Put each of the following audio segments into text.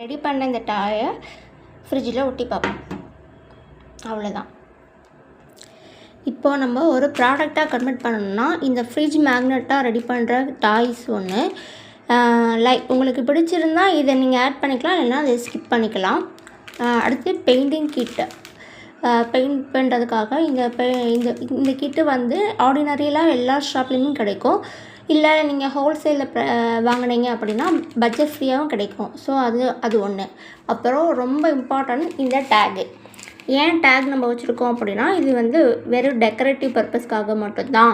Ready பண்ண இந்த டாயை ஃப்ரிட்ஜில் ஒட்டி பார்ப்போம். அவ்வளோதான். இப்போது நம்ம ஒரு ப்ராடக்டாக கன்வெர்ட் பண்ணணும்னா இந்த ஃப்ரிட்ஜ் மேக்னெட்டாக ரெடி பண்ணுற டாய்ஸ் ஒன்று லைக் உங்களுக்கு பிடிச்சிருந்தா இதை நீங்கள் ஆட் பண்ணிக்கலாம், இல்லைன்னா அதை ஸ்கிப் பண்ணிக்கலாம். அடுத்து பெயிண்டிங் கிட்டு. பெயிண்ட் பண்ணுறதுக்காக இந்த கிட்டு வந்து ஆர்டினரியில் எல்லா ஷாப்லேயுமே கிடைக்கும். இல்லை நீங்கள் ஹோல்சேலில் வாங்கினீங்க அப்படின்னா பட்ஜெட் ஃப்ரீயாகவும் கிடைக்கும். ஸோ அது ஒன்று. அப்புறம் ரொம்ப இம்பார்ட்டன்ட் இந்த டேகு. ஏன் டேக் நம்ம வச்சுருக்கோம் அப்படின்னா இது வந்து வெறும் டெக்கரேட்டிவ் பர்பஸ்க்காக மட்டும்தான்.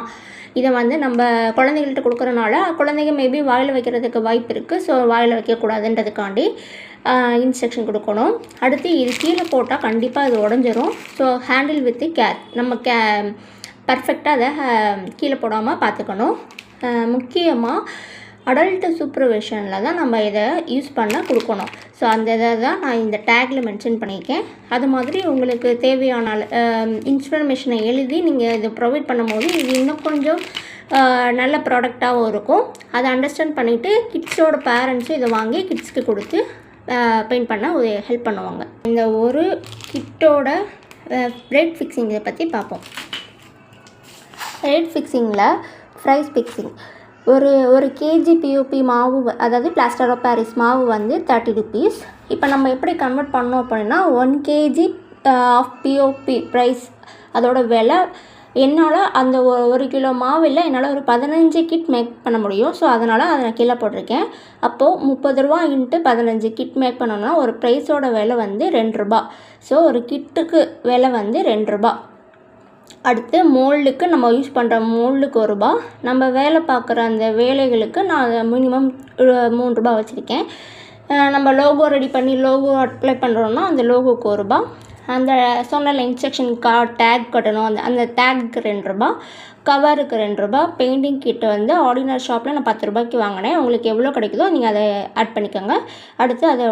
இதை வந்து நம்ம குழந்தைகள்கிட்ட கொடுக்குறனால குழந்தைங்க மேபி வாயில் வைக்கிறதுக்கு வாய்ப்பு இருக்குது. ஸோ வாயில் வைக்கக்கூடாதுன்றதுக்காண்டி இன்ஸ்ட்ரக்ஷன் கொடுக்கணும். அடுத்து இது கீழே போட்டால் கண்டிப்பாக அது உடஞ்சிரும். ஸோ ஹேண்டில் வித் கேர் நம்ம பர்ஃபெக்டாக அதை கீழே போடாமல் பார்த்துக்கணும். முக்கியமாக அடல்ட் சூப்பர்விஷனில் தான் நம்ம இதை யூஸ் பண்ண கொடுக்கணும். ஸோ அந்த இதை தான் நான் இந்த டேக்கில் மென்ஷன் பண்ணியிருக்கேன். அது மாதிரி உங்களுக்கு தேவையான இன்ஃபர்மேஷனை எழுதி நீங்கள் இதை ப்ரொவைட் பண்ணும்போது இது இன்னும் கொஞ்சம் நல்ல ப்ராடக்டாகவும் இருக்கும். அதை அண்டர்ஸ்டாண்ட் பண்ணிவிட்டு கிட்ஸோட பேரண்ட்ஸும் இதை வாங்கி கிட்ஸ்க்கு கொடுத்து பெயிண்ட் பண்ண ஹெல்ப் பண்ணுவாங்க. இந்த ஒரு கிட்டோட ரேட் ஃபிக்ஸிங் இதை பற்றி பார்ப்போம். ரேட் ஃபிக்ஸிங்கில் ப்ரைஸ் ஃபிக்ஸிங் ஒரு கேஜி பிஓபி மாவு, அதாவது பிளாஸ்டர் ஆஃப் பாரிஸ் மாவு வந்து 30 rupees. இப்போ நம்ம எப்படி கன்வெர்ட் பண்ணோம் அப்படின்னா 1 kg ஆஃப் பிஓபி ப்ரைஸ் அதோட விலை என்னால் அந்த 1 கிலோ மாவு இல்லை, என்னால் ஒரு 15 கிட் மேக் பண்ண முடியும். ஸோ அதனால் அதை நான் கீழே போட்டிருக்கேன். அப்போது 30 ரூபா × 15 கிட் மேக் பண்ணோம்னா ஒரு ப்ரைஸோட விலை வந்து 2 ரூபா. ஸோ ஒரு கிட்டுக்கு விலை வந்து 2 ரூபா. அடுத்து மோல்டுக்கு நம்ம யூஸ் பண்ணுற மோல்டுக்கு 1 ரூபா. நம்ம வேலை பார்க்குற அந்த வேலைகளுக்கு நான் மினிமம் 3 ரூபா வச்சுருக்கேன். நம்ம லோகோ ரெடி பண்ணி லோகோ அப்ளை பண்ணுறோன்னா அந்த லோகோக்கு 1 ரூபா. அந்த சொன்ன இன்ஸ்ட்ரக்ஷன் டேக் கட்டணும், அந்த டேக்கு 2 ரூபா. கவருக்கு 2 ரூபா. பெயிண்டிங் கிட்ட வந்து ஆர்டினரி ஷாப்பில் நான் 10 ரூபாய்க்கு வாங்கினேன். உங்களுக்கு எவ்வளோ கிடைக்குதோ நீங்கள் அதை ஆட் பண்ணிக்கோங்க. அடுத்து அதை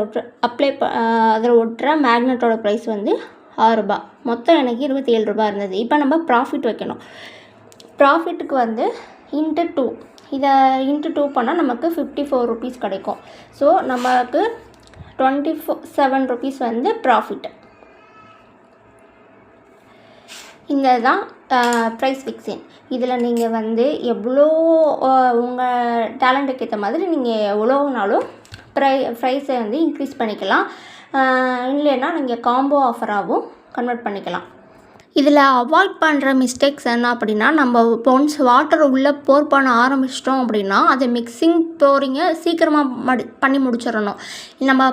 அதில் ஒட்டுற மேக்னெட்டோட ப்ரைஸ் வந்து 6 ரூபா. மொத்தம் எனக்கு 27 ரூபா இருந்தது. இப்போ நம்ம ப்ராஃபிட் வைக்கணும். ப்ராஃபிட்டுக்கு வந்து ×2 இதை ×2 பண்ணால் நமக்கு 54 rupees கிடைக்கும். ஸோ நமக்கு 27 rupees வந்து ப்ராஃபிட். இந்த தான் ப்ரைஸ் ஃபிக்ஸிங். இதில் நீங்கள் வந்து எவ்வளோ உங்கள் டேலண்ட்டுக்கு ஏற்ற மாதிரி நீங்கள் எவ்வளோனாலும் ப்ரைஸை வந்து இன்க்ரீஸ் பண்ணிக்கலாம். இல்லைன்னா நீங்கள் காம்போ ஆஃபராகவும் கன்வெர்ட் பண்ணிக்கலாம். இதில் அவாய்ட் பண்ணுற மிஸ்டேக்ஸ் என்ன அப்படின்னா, நம்ம ஒன்ஸ் வாட்டர் உள்ளே போர் பண்ண ஆரம்பிச்சிட்டோம் அப்படின்னா அதை மிக்சிங் போரிங்க சீக்கிரமாக பண்ணி முடிச்சிடணும். நம்ம